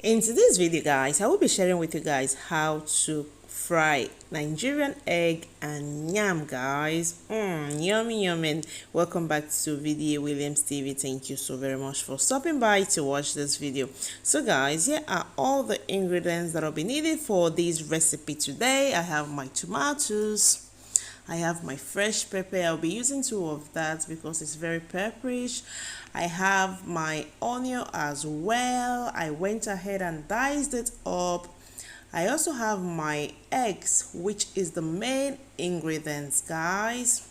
In today's video, guys, I will be sharing with you guys how to fry Nigerian egg and yam, guys. Yummy yummy. Welcome back to Video Williams TV. Thank you so very much for stopping by to watch this video. So guys, here are all the ingredients that will be needed for this recipe today. I have my tomatoes, I have my fresh pepper. I'll be using 2 of that because it's very pepperish. I have my onion as well. I went ahead and diced it up. I also have my eggs, which is the main ingredients, guys.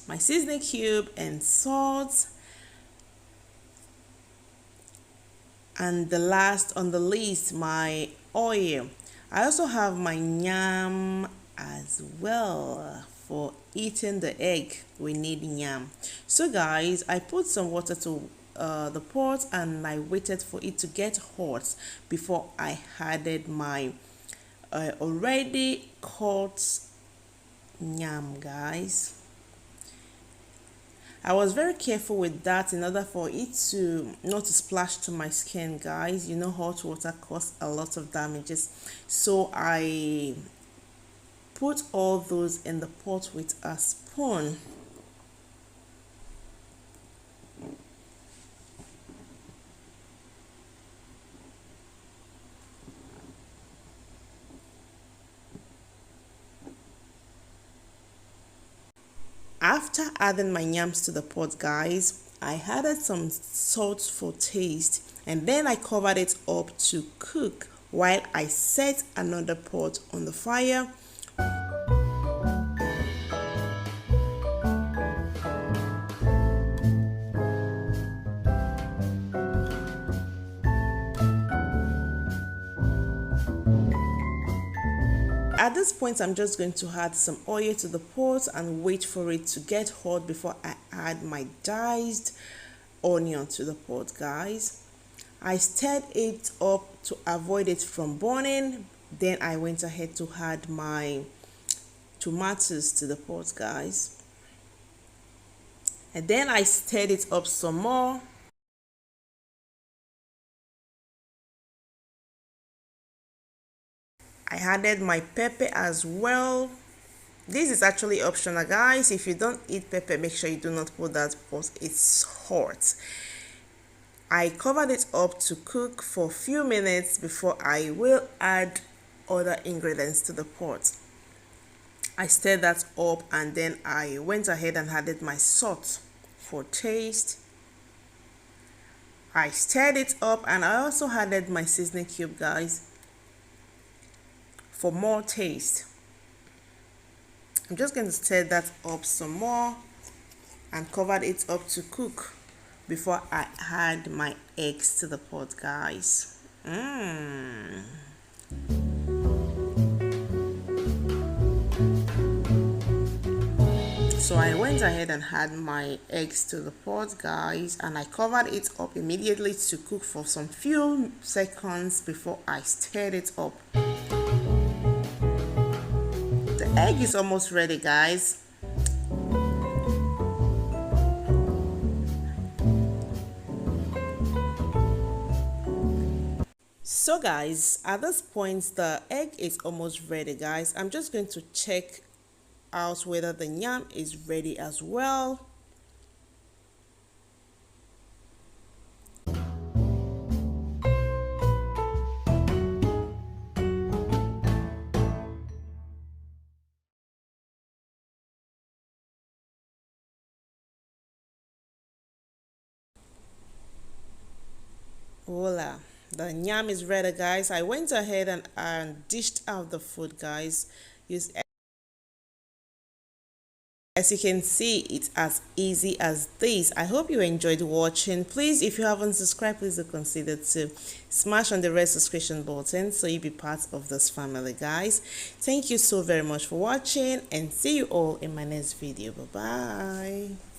My seasoning cube and salt. And the last on the list, my oil. I also have my yam as well. For eating the egg, we need yam. So guys, I put some water to the pot and I waited for it to get hot before I added my already cut yam, guys. I was very careful with that in order for it to not to splash to my skin, guys. You know, hot water causes a lot of damages, so I put all those in the pot with a spoon. After adding my yams to the pot, guys, I added some salt for taste and then I covered it up to cook while I set another pot on the fire. At this point, I'm just going to add some oil to the pot and wait for it to get hot before I add my diced onion to the pot, guys. I stirred it up to avoid it from burning. Then I went ahead to add my tomatoes to the pot, guys. And then I stirred it up some more. I added my pepper as well. This is actually optional, guys. If you don't eat pepper, make sure you do not put that because it's hot. I covered it up to cook for a few minutes before I will add other ingredients to the pot. I stirred that up and then I went ahead and added my salt for taste. I stirred it up and I also added my seasoning cube, guys, for more taste. I'm just going to stir that up some more and cover it up to cook before I add my eggs to the pot, guys. So I went ahead and had my eggs to the pot, guys, and I covered it up immediately to cook for some few seconds before I stirred it up. The egg is almost ready, guys. So guys, at this point the egg is almost ready, guys. I'm just going to check out whether the yam is ready as well. Voila, the yam is ready, guys. I went ahead and dished out the food, guys. As you can see, it's as easy as this. I hope you enjoyed watching. Please, if you haven't subscribed, please do consider to smash on the red subscription button so you be part of this family, guys. Thank you so very much for watching and see you all in my next video. Bye bye.